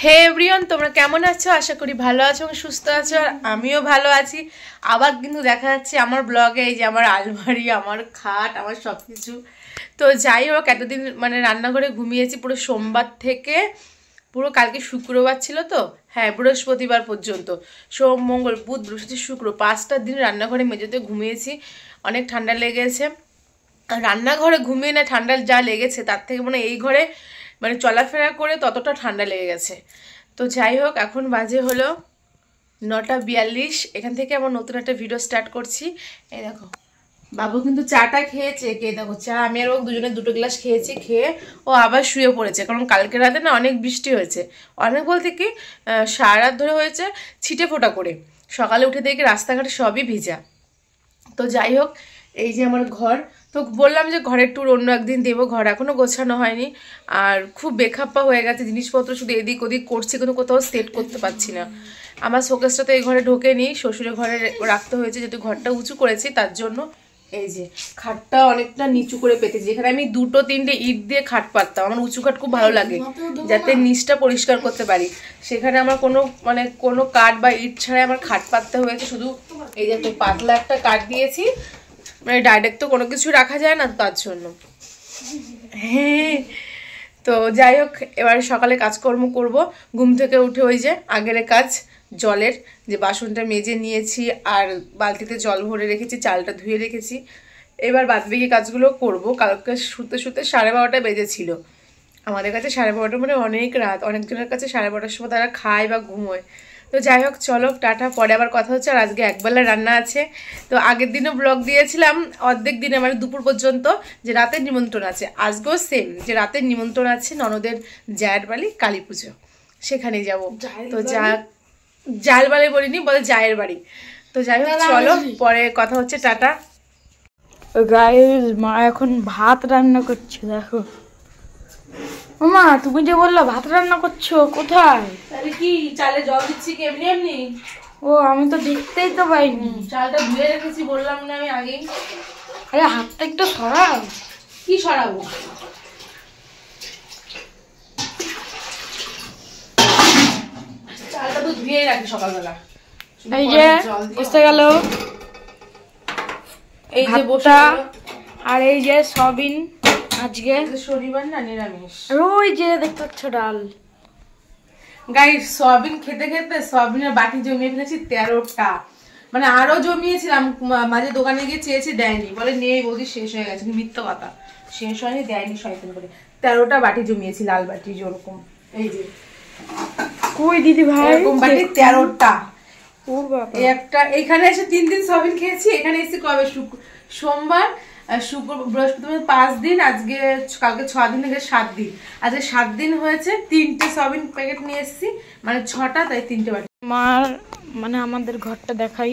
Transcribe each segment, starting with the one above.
হে everyone, তোমরা কেমন আছো? আশা করি ভালো আছো এবং সুস্থ আছো। আর আমিও ভালো আছি। আবার কিন্তু দেখা যাচ্ছে আমার ব্লগে এই যে আমার আলমারি, আমার খাট, আমার সব কিছু। তো যাই হোক, এতদিন মানে রান্নাঘরে ঘুমিয়েছি পুরো সোমবার থেকে পুরো কালকে শুক্রবার ছিল তো, হ্যাঁ বৃহস্পতিবার পর্যন্ত, সোম মঙ্গল বুধ বৃহস্পতি শুক্র 5টা দিন রান্নাঘরে মেঝেতে ঘুমিয়েছি। অনেক ঠান্ডা লেগেছে। রান্নাঘরে ঘুমিয়ে না ঠান্ডা যা লেগেছে তার থেকে মানে এই ঘরে মানে চলাফেরা করে ততটা ঠান্ডা লেগে গেছে। তো যাই হোক, এখন বাজে হলো 9:42। এখান থেকে আমার নতুন একটা ভিডিও স্টার্ট করছি। এই দেখো বাবু কিন্তু চাটা খেয়েছে, কে দেখো চা আমি আর ও দুজনে 2 গ্লাস খেয়েছি। খেয়ে ও আবার শুয়ে পড়েছে, কারণ কালকে রাতে না অনেক বৃষ্টি হয়েছে। অনেক বলতে কি সারা রাত ধরে হয়েছে ছিটে ফোটা করে। সকালে উঠে দেখি রাস্তাঘাটে সবই ভিজা। তো যাই হোক, এই যে আমার ঘর, তো বললাম যে ঘরের ট্যুর অন্য একদিন দেবো। ঘর এখনও গোছানো হয়নি, আর খুব বেখাপ্পা হয়ে গেছে। জিনিসপত্র শুধু এদিক ওদিক করছি, কিন্তু কোথাও সেট করতে পারছি না। আমার শোকেসটা তো এই ঘরে ঢোকেনি, শ্বশুরের ঘরে রাখতে হয়েছে, যেহেতু ঘরটা উঁচু করেছি তার জন্য। এই যে খাটটা অনেকটা নিচু করে পেতেছি, যেখানে আমি 2-3টে ইট দিয়ে খাট পাততাম। আমার উঁচু খাট খুব ভালো লাগে, যাতে নিচটা পরিষ্কার করতে পারি। সেখানে আমার কোনো কাঠ বা ইট ছাড়াই আমার খাট পাততে হয়েছে। শুধু এই যে একটা পাতলা একটা কাঠ দিয়েছি, মানে ডাইরেক্ট তো কোনো কিছু রাখা যায় না, তার জন্য। হ্যাঁ, তো যাই হোক, এবারে সকালে কাজকর্ম করব। ঘুম থেকে উঠে ওই যে আগের কাজ, জলের যে বাসনটা মেজে নিয়েছি আর বালতিতে জল ভরে রেখেছি, চালটা ধুয়ে রেখেছি। এবার বাদবাকি কাজগুলো করব। কালকে শুতে 12:30 বেজেছিল। আমাদের কাছে 12:30 মানে অনেক রাত। অনেকজনের কাছে 12:30টার সময় তারা খায় বা ঘুমোয়। তো যাই হোক, চলো টাটা, পরে আবার কথা হচ্ছে। আর আজকে একবেলা রান্না আছে। তো আগের দিনও ব্লগ দিয়েছিলাম অর্ধেক দিনে, মানে দুপুর পর্যন্ত, যে রাতের নিমন্ত্রণ আছে। আজকেও সেম, যে রাতের নিমন্ত্রণ আছে ননদের জায়ের বাড়ি, কালী পুজো, সেখানে যাব। তো জায়ের বাড়ি বলিনি, বলে জায়ের বাড়ি। তো যাই হোক, চলো পরে কথা হচ্ছে, টাটা। গাইস, মা এখন ভাত রান্না করছে, দেখো। মামা, তুমি যে বললো ভাত রান্না করছো, কোথায়? তাহলে কি চালে জল দিচ্ছি কি এমনি এমনি? ও, আমি তো দেখতেই তো পাইনি। চালটা ধুয়ে রেখেছি, বললাম না আমি আগেই। আরে হাতটা একটু সরাও। কি সরাবো? চালটা তো ধুয়েই রাখি সকালবেলা। এই যে বসে গেল, এই যে বসা, আর এই যে সয়াবিন। আজকে শনিবার না, নিরামিষ। ওই যে দেখতে পাচ্ছ ডাল। গাইস, সয়াবিন খেতে খেতে সয়াবিনের বাটি জমিয়ে ফেলেছি 13টা। মানে আরো জমিয়েছিলাম, মাঝে দোকানে গিয়ে চেয়েছি, দেয়নি, বলে নেই বৌদি শেষ হয়ে গেছে। মিথ্যা কথা, শেষ হয়নি, দেয়নি শয়তান করে। 13টা বাটি জমিয়েছি, লাল বাটি যেরকম। এই যে কই দিদি ভাই, এরকম বাটি 13টা। ও বাবা, একটা এখানে এসে 3 দিন সয়াবিন খেয়েছি। এখানে এসে কবে? সোমবার, শুক্র, বৃহস্পতিবার 5 দিন, আজকে কালকে 6 দিন, থেকে 7 দিন। আজকে 7 দিন হয়েছে। 3টে সয়াবিন প্যাকেট নিয়ে এসেছি, মানে 6টা, তাই 3টে বাটি। মার মানে আমাদের ঘরটা দেখাই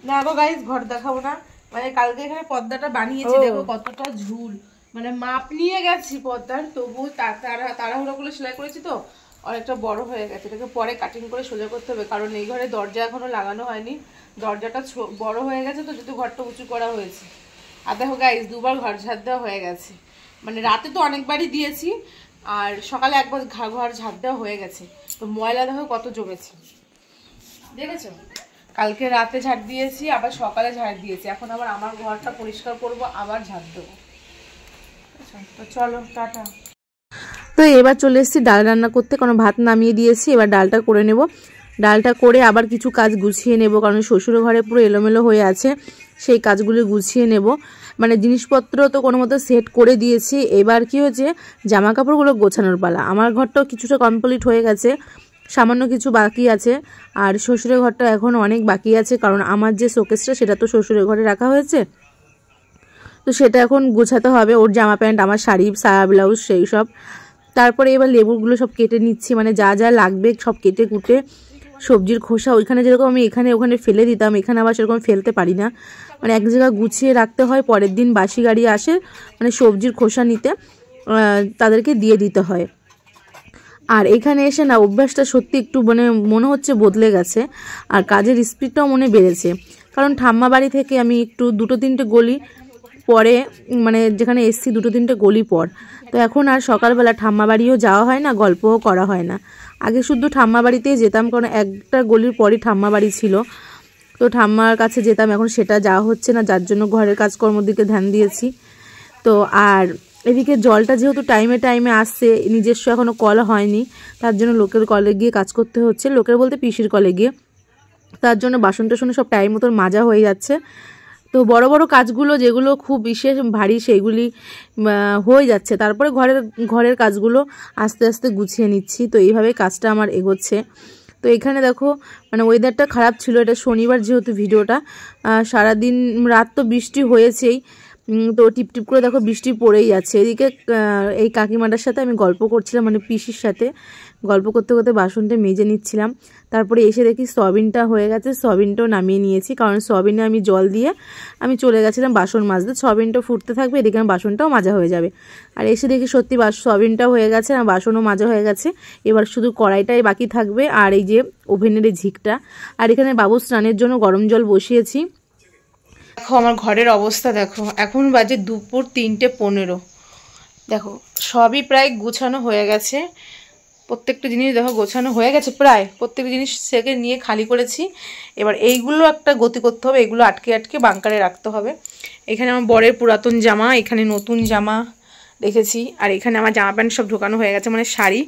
না গো গাইস, ঘর দেখাবো না। মানে কালকে এখানে পর্দাটা বানিয়েছি, দেখো কতটা ঝুল। মানে মাপ নিয়ে গেছি পর্দার, তবু তাড়াহুড়ো করে সেলাই করেছি তো অনেকটা বড় হয়ে গেছে। এটাকে পরে কাটিং করে সোজা করতে হবে, কারণ এই ঘরে দরজা এখনো লাগানো হয়নি। দরজাটা বড় হয়ে গেছে তো, যেহেতু ঘরটা উঁচু করা হয়েছে। আর দেখো গাইস, 2বার ঘর ঝাড় দেওয়া হয়ে গেছে। মানে রাতে তো অনেকবারই দিয়েছি, আর সকালে একবার ঘর ঝাড় দেওয়া হয়ে গেছে। তো ময়লা দেখো কত জমেছে, দেখেছো? কালকে রাতে ঝাড় দিয়েছি, আবার সকালে ঝাড় দিয়েছি। এখন আবার আমার ঘরটা পরিষ্কার করব, আবার ঝাড় দেবো। তো চলো টাটা। তো এবার চলে এসেছি ডাল রান্না করতে, কারণ ভাত নামিয়ে দিয়েছি। এবার ডালটা করে নেব। ডালটা করে আবার কিছু কাজ গুছিয়ে নেব, কারণ শ্বশুরের ঘরে পুরো এলোমেলো হয়ে আছে, সেই কাজগুলো গুছিয়ে নেব। মানে জিনিসপত্র তো কোনো মতো সেট করে দিয়েছি। এবার কি হয়েছে, জামা কাপড়গুলো গোছানোর পালা। আমার ঘরটাও কিছুটা কমপ্লিট হয়ে গেছে, সামান্য কিছু বাকি আছে। আর শ্বশুরের ঘরটা এখন অনেক বাকি আছে, কারণ আমার যে শোকেসটা সেটা তো শ্বশুরের ঘরে রাখা হয়েছে। তো সেটা এখন গোছাতে হবে, ওর জামা প্যান্ট, আমার শাড়ি, সায়া, ব্লাউজ, সেই সব। তারপরে এবার লেবুগুলো সব কেটে নিচ্ছি, মানে যা যা লাগবে সব কেটে কুটে। সবজির খোসা ওইখানে যেরকম আমি এখানে ওখানে ফেলে দিতাম, এখানে আবার সেরকম ফেলতে পারি না। মানে এক জায়গায় গুছিয়ে রাখতে হয়, পরের দিন বাসি গাড়ি আসে মানে সবজির খোসা নিতে, তাদেরকে দিয়ে দিতে হয়। আর এখানে এসে না অভ্যাসটা সত্যি একটু মানে মনে হচ্ছে বদলে গেছে, আর কাজের স্পিডটাও মনে বেড়েছে। কারণ ঠাম্মা বাড়ি থেকে আমি একটু 2-3টে গলি পরে, মানে যেখানে এসছি 2-3টে গলি পর। তো এখন আর সকালবেলা ঠাম্মা বাড়িও যাওয়া হয় না, গল্পও করা হয় না। আগে শুধু ঠাম্মা বাড়িতেই যেতাম, কারণ একটা গলির পরই ঠাম্মা বাড়ি ছিল, তো ঠাম্মার কাছে যেতাম। এখন সেটা যাওয়া হচ্ছে না, যার জন্য ঘরের কাজকর্মের দিকে ধ্যান দিয়েছি। তো আর এদিকে জলটা যেহেতু টাইমে টাইমে আসছে, নিজস্ব এখনও কল হয়নি, তার জন্য লোকের কলে গিয়ে কাজ করতে হচ্ছে, লোকের বলতে পিসির কলে গিয়ে। তার জন্য বাসন টাসন সব টাইম মতন মাজা হয়ে যাচ্ছে। তো বড় বড় কাজগুলো যেগুলো খুব বিশেষ ভারী সেইগুলি হয়ে যাচ্ছে, তারপরে ঘরের কাজগুলো আস্তে আস্তে গুছিয়ে নিচ্ছি। তো এইভাবে কাজটা আমার এগোচ্ছে। তো এখানে দেখো, মানে ওয়েদারটা খারাপ ছিল, এটা শনিবার যেহেতু ভিডিওটা, সারাদিন রাত তো বৃষ্টি হয়েছেই, তো টিপটিপ করে দেখো বৃষ্টি পড়েই যাচ্ছে। এদিকে এই কাকিমাটার সাথে আমি গল্প করছিলাম, মানে পিসির সাথে গল্প করতে করতে বাসনটা মেজে নিচ্ছিলাম। তারপরে এসে দেখি সয়াবিনটা হয়ে গেছে, সয়াবিনটাও নামিয়ে নিয়েছি, কারণ সয়াবিনে আমি জল দিয়ে আমি চলে গেছিলাম বাসন মাজতে। সয়াবিনটা ফুটতে থাকবে, এদিকে আমার বাসনটাও মাজা হয়ে যাবে। আর এসে দেখি সত্যি সয়াবিনটাও হয়ে গেছে, আর বাসনও মাজা হয়ে গেছে। এবার শুধু কড়াইটাই বাকি থাকবে, আর এই যে ওভেনের এই ঝিকটা। আর এখানে বাবু স্নানের জন্য গরম জল বসিয়েছি। দেখো আমার ঘরের অবস্থা দেখো, এখন বাজে দুপুর 3:15। দেখো সবই প্রায় গোছানো হয়ে গেছে, প্রত্যেকটা জিনিস দেখো গোছানো হয়ে গেছে, প্রায় প্রত্যেকটা জিনিস থেকে নিয়ে খালি করেছি। এবার এইগুলো একটা গতি করতে হবে, এগুলো আটকে আটকে বাঙ্কারে রাখতে হবে। এখানে আমার বরের পুরাতন জামা, এখানে নতুন জামা রেখেছি, আর এখানে আমার জামা প্যান্ট সব ঢোকানো হয়ে গেছে, মানে শাড়ি।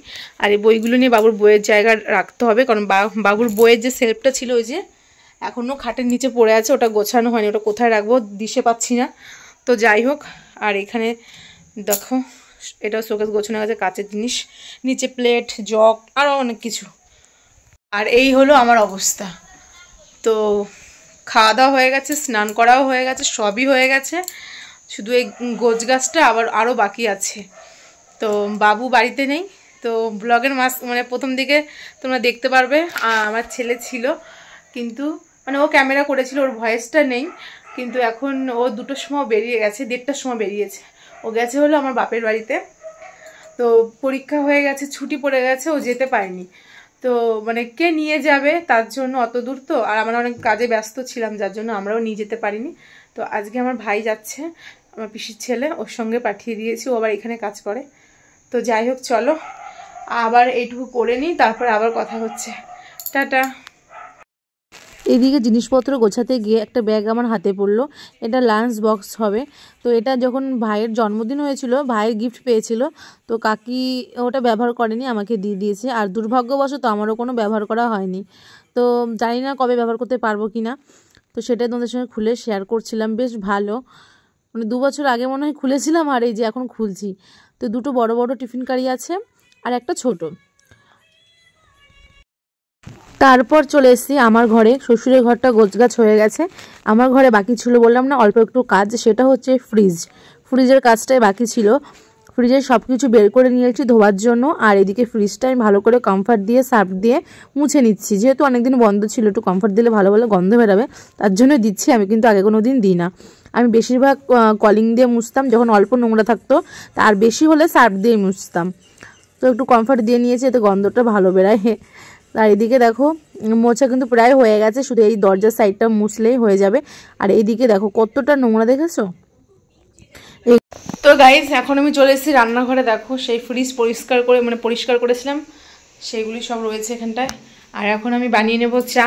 আর এই বইগুলো নিয়ে বাবুর বইয়ের জায়গায় রাখতে হবে, কারণ বাবুর বইয়ের যে সেলফটা ছিল ওই যে এখনও খাটের নিচে পড়ে আছে, ওটা গোছানো হয়নি, ওটা কোথায় রাখবো দিশে পাচ্ছি না। তো যাই হোক, আর এখানে দেখো এটাও শোকেস গোছানো গেছে, কাচের জিনিস, নিচে প্লেট, জগ, আরও অনেক কিছু। আর এই হলো আমার অবস্থা। তো খাওয়া দাওয়া হয়ে গেছে, স্নান করাও হয়ে গেছে, সবই হয়ে গেছে, শুধু এই গোছ গাছটা আরও বাকি আছে। তো বাবু বাড়িতে নেই, তো ব্লগের মানে প্রথম দিকে তোমরা দেখতে পারবে আমার ছেলে ছিল, কিন্তু মানে ও ক্যামেরা করেছিল, ওর ভয়েসটা নেই। কিন্তু এখন ও 2টোর সময় বেরিয়ে গেছে, 1:30টার সময় বেরিয়েছে। ও গেছে হলো আমার বাপের বাড়িতে, তো পরীক্ষা হয়ে গেছে, ছুটি পড়ে গেছে, ও যেতে পারেনি। তো মানে কে নিয়ে যাবে, তার জন্য অত দূর তো, আর আমরা অনেক কাজে ব্যস্ত ছিলাম, যার জন্য আমরাও নিয়ে যেতে পারিনি। তো আজকে আমার ভাই যাচ্ছে, আমার পিসির ছেলে, ওর সঙ্গে পাঠিয়ে দিয়েছি, ও আবার এখানে কাজ করে। তো যাই হোক, চলো আবার এইটুকু করে নিই, তারপর আবার কথা হচ্ছে। টাটা। এদিকে জিনিসপত্র গোছাতে গিয়ে একটা ব্যাগ আমার হাতে পড়লো, এটা লাঞ্চ বক্স হবে। তো এটা যখন ভাইয়ের জন্মদিন হয়েছিল, ভাইয়ের গিফট পেয়েছিল, তো কাকি ওটা ব্যবহার করেনি, আমাকে দিয়ে দিয়েছে। আর দুর্ভাগ্যবশত আমারও কোনো ব্যবহার করা হয়নি, তো জানি না কবে ব্যবহার করতে পারবো কি না। তো সেটাই তোমাদের সঙ্গে খুলে শেয়ার করছিলাম, বেশ ভালো, মানে 2 বছর আগে মনে হয় খুলেছিলাম, আর এই যে এখন খুলছি। তো 2টো বড় বড় টিফিন কারি আছে, আর একটা ছোট। তারপর চলে এসেছি আমার ঘরে, শ্বশুরের ঘরটা গোছগাছ হয়ে গেছে। আমার ঘরে বাকি ছিল, বললাম না অল্প একটু কাজ, সেটা হচ্ছে ফ্রিজের কাজটাই বাকি ছিল। ফ্রিজের সব কিছু বের করে নিয়েছি ধোয়ার জন্য, আর এদিকে ফ্রিজটা আমি ভালো করে কমফর্ট দিয়ে সার্ফ দিয়ে মুছে নিচ্ছি, যেহেতু অনেকদিন বন্ধ ছিল, একটু কমফর্ট দিলে ভালো ভালো গন্ধ বেরোবে, তার জন্য দিচ্ছি। আমি কিন্তু আগে কোনো দিন দিই না, আমি বেশিরভাগ কলিং দিয়ে মুছতাম যখন অল্প নোংরা থাকতো, আর বেশি হলে সার্ফ দিয়ে মুছতাম। তো একটু কমফর্ট দিয়ে নিয়েছি, এতে গন্ধটা ভালো বেরায়। আর এদিকে দেখো মোছা কিন্তু প্রায় হয়ে গেছে, শুধু এই দরজার সাইডটা মুছলেই হয়ে যাবে। আর এইদিকে দেখো কতটা নোংরা দেখেছো। তো গাইস, এখন আমি চলে এসেছি রান্নাঘরে। দেখো সেই ফ্রিজ পরিষ্কার করেছিলাম, সেইগুলি সব রয়েছে এখানটায়। আর এখন আমি বানিয়ে নেব চা।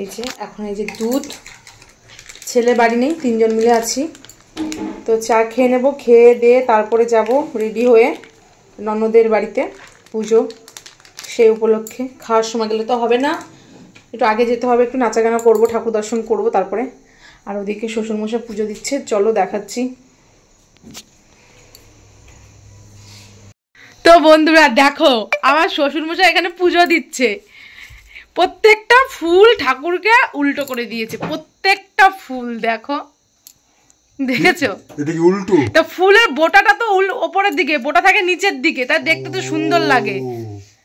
এই যে এখন এই যে দুধ, ছেলে বাড়ি নেই, 3জন মিলে আছি, তো চা খেয়ে নেব। খেয়ে দিয়ে তারপরে যাব রেডি হয়ে ননদের বাড়িতে, পুজো সেই উপলক্ষে। খাওয়ার সময় গেলে তো হবে না, একটু আগে যেতে হবে, একটু নাচাগানা করবো, ঠাকুর দর্শন করবো তারপরে। আর ওদিকে শ্বশুরমশাই পুজো দিচ্ছে, চলো দেখাচ্ছি। তো বন্ধুরা দেখো, আমার শ্বশুরমশাই এখানে পুজো দিচ্ছে, প্রত্যেকটা ফুল ঠাকুরকে উল্টো করে দিয়েছে, প্রত্যেকটা ফুল দেখো, দেখেছো? এটা কি উল্টো? তো ফুলের বোটাটা তো উপরের দিকে, বোটা থাকে নিচের দিকে, তাই দেখতে তো সুন্দর লাগে।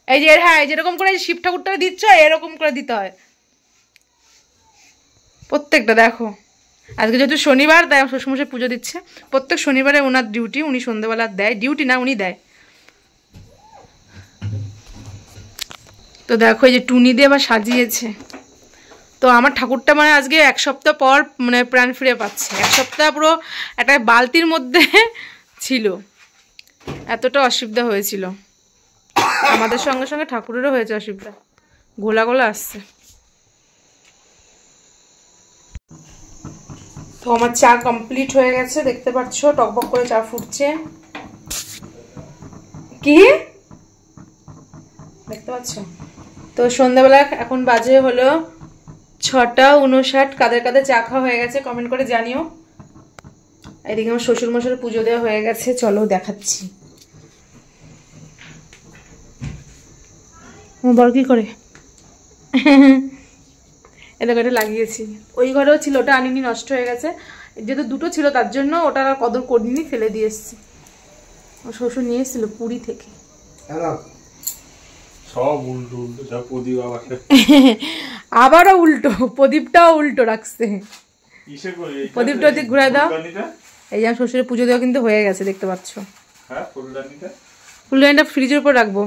এই যে হ্যাঁ, যেরকম করে শিব ঠাকুরটা দিচ্ছ, এরকম করে দিতে হয় প্রত্যেকটা। দেখো আজকে যেহেতু শনিবার, তাই শ্বশুরমশাই পুজো দিচ্ছে। প্রত্যেক শনিবারে ওনার ডিউটি, উনি সন্ধ্যেবেলা দেয়, ডিউটি না উনি দেয়। তো দেখো এই যে টুনি দিয়ে আবার সাজিয়েছে। তো তো আমার ঠাকুরটা মানে আজকে 1 সপ্তাহ পর মানে প্রাণ ফিরে পাচ্ছে। 1 সপ্তাহ পুরো একটা বালতির মধ্যে ছিল, এতটা অসুবিধা হয়েছিল। আমাদের সঙ্গে সঙ্গে ঠাকুরেরও হয়েছে অসুবিধা, গোলা গোলা আসছে। তো আমার চা কমপ্লিট হয়ে গেছে, দেখতে পাচ্ছ টকবক করে চা ফুটছে। কি দেখতে পাচ্ছ? তো সন্ধ্যাবেলা এখন বাজে হলো 6:59। কাদের কাদের চা খাওয়া হয়ে গেছে কমেন্ট করে জানিও। এদিকে আমার শ্বশুর মশাইয়ের পুজো দেওয়া হয়ে গেছে, চলো দেখাচ্ছি। বড় কি করে এদিকে এটা লাগিয়েছি, ওই ঘরেও ছিল, ওটা আনিনি, নষ্ট হয়ে গেছে। যেহেতু দুটো ছিল তার জন্য ওটা আর কদর করিনি, ফেলে দিয়ে এসছি। ও শ্বশুর নিয়ে এসেছিল পুরী থেকে। সব উল্টো উল্টো সব প্রদীপ আবারও উল্টো, প্রদীপটাও উল্টো রাখছে। প্রদীপটা ওদিক ঘুরে দাও। এই যে শ্বশুরের পুজো দেওয়া কিন্তু হয়ে গেছে, দেখতে পাচ্ছ। ফুলদানিটা ফ্রিজের উপর রাখবো,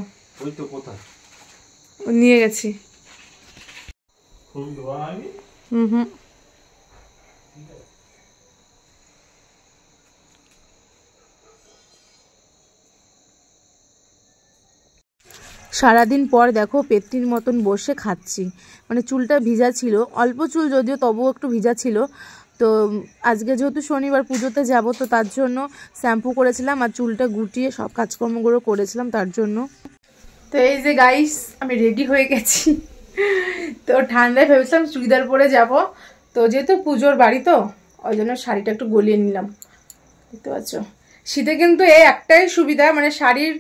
নিয়ে গেছি। হুম সারাদিন পর দেখো পেটটির মতন বসে খাচ্ছি, মানে চুলটা ভিজা ছিল, অল্প চুল যদিও, তবুও একটু ভিজা ছিল। তো আজকে যেহেতু শনিবার পুজোতে যাব, তো তার জন্য শ্যাম্পু করেছিলাম আর চুলটা গুটিয়ে সব কাজকর্মগুলো করেছিলাম তার জন্য। তো এই যে গাইস আমি রেডি হয়ে গেছি। তো ঠান্ডায় ভেবেছিলাম চুড়িদার পরে যাব, তো যেহেতু পুজোর বাড়ি তো ওই জন্য শাড়িটা একটু গলিয়ে নিলাম, দেখতে পাচ্ছ। শীতে কিন্তু এই একটাই সুবিধা, মানে শাড়ির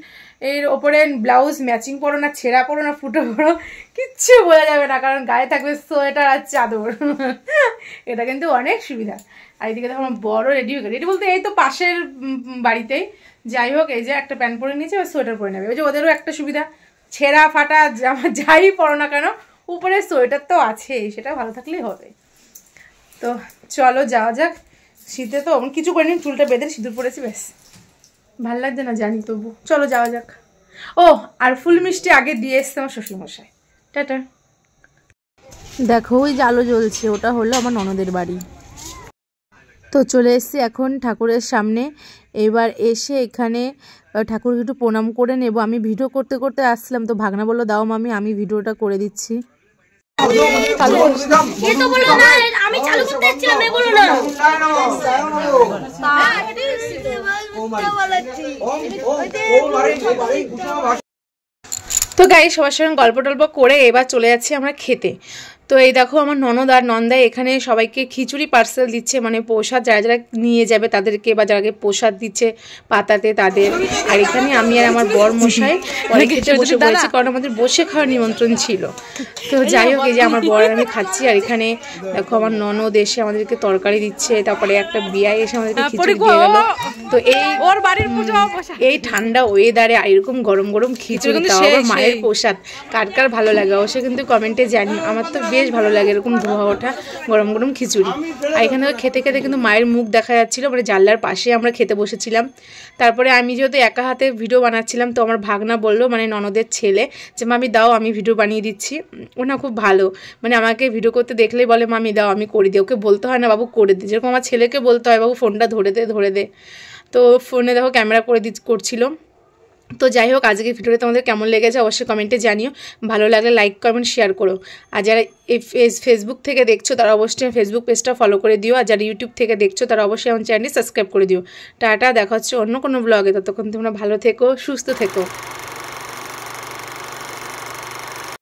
এর ওপরে ব্লাউজ ম্যাচিং পরো না, ছেঁড়া পরো না, ফুটো পরো, কিচ্ছু বোঝা যাবে না, কারণ গায়ে থাকবে সোয়েটার আর চাদর। এটা কিন্তু অনেক সুবিধা। আর এদিকে দেখো আমার বড় রেডি হয়ে গেছে, রেডি বলতে এই তো পাশের বাড়িতেই, যাই হোক এই যে একটা প্যান্ট পরে নিয়েছে, সোয়েটার পরে নেবে। ওই যে ওদেরও একটা সুবিধা, ছেঁড়া ফাটা জামা যাই পরো না কেন উপরে সোয়েটার তো আছেই, সেটা ভালো থাকলেই হবে। তো চলো যাওয়া যাক। শীতে তো কিছু করিনি, চুলটা বেঁধে সিঁদুর পরেছি, ব্যাস। ভাল লাগছে না জানি, তবু চলো যাওয়া যাক। ও আর ফুল মিষ্টি আগে দিয়ে এসছে আমার শ্বশুরমশাই। টাটা। দেখো ওই যে আলো জ্বলছে, ওটা হলো আমার ননদের বাড়ি। তো চলে এসেছি এখন ঠাকুরের সামনে। এবার এসে এখানে ঠাকুরকে একটু প্রণাম করে নেব। আমি ভিডিও করতে করতে আসলাম, তো ভাগনা বললো দাও মামি আমি ভিডিওটা করে দিচ্ছি। তো গাইস সবার সঙ্গে গল্প টল্প করে এবার চলে যাচ্ছি আমরা খেতে। তো এই দেখো আমার ননদ আর নন্দাই এখানে সবাইকে খিচুড়ি পার্সেল দিচ্ছে, মানে প্রসাদ যারা যারা নিয়ে যাবে তাদেরকে, বা যারা প্রসাদ দিচ্ছে পাতাতে তাদের। আর এখানে আমি আর আমার বর মশাই অনেক খেতে বসে পড়েছি, কারণ আমাদের বসে খাওয়ার নিমন্ত্রণ ছিল। তো যাই হোক এই যে আমার বর আমি খাচ্ছি, আর এখানে দেখো আমার ননদ এসে আমাদেরকে তরকারি দিচ্ছে, তারপরে একটা বিয়ে এসে আমাদেরকে খিচুড়ি দিয়ে গেল। তো এই ওর বাড়ির পুজো এই ঠান্ডা ওয়েদারে আর এরকম গরম গরম খিচুড়ি, তাও আবার মায়ের প্রসাদ, কার কার ভালো লাগে অবশ্যই কিন্তু কমেন্টে জানি। আমার তো বেশ ভালো লাগে এরকম ধোয়া ওঠা গরম গরম খিচুড়ি। আর এখানে খেতে খেতে কিন্তু মায়ের মুখ দেখা যাচ্ছিল, মানে জানলার পাশে আমরা খেতে বসেছিলাম। তারপরে আমি যেহেতু একা হাতে ভিডিও বানাচ্ছিলাম, তো আমার ভাগনা বললো, মানে ননদের ছেলে, যে মামি দাও আমি ভিডিও বানিয়ে দিচ্ছি। ওনা খুব ভালো, মানে আমাকে ভিডিও করতে দেখলেই বলে মামি দাও আমি করে দিই, ওকে বলতে হয় না বাবু করে দিই, যেরকম আমার ছেলেকে বলতে হয় বাবু ফোনটা ধরে দে। তো ফোনে দেখো ক্যামেরা করছিল। তো যাই হোক আজকে ভিডিওটা তোমাদের কেমন লেগেছে অবশ্যই কমেন্টে জানিও, ভালো লাগলে লাইক কমেন্ট শেয়ার করো। আর যারা এই ফেসবুক থেকে দেখছো তারা অবশ্যই ফেসবুক পেজটা ফলো করে দিও, আর যারা ইউটিউব থেকে দেখছো তারা অবশ্যই আমার চ্যানেলটি সাবস্ক্রাইব করে দিও। টাটা, দেখা হচ্ছে অন্য কোনো ব্লগে, ততক্ষণ তোমরা ভালো থেকো, সুস্থ থেকো।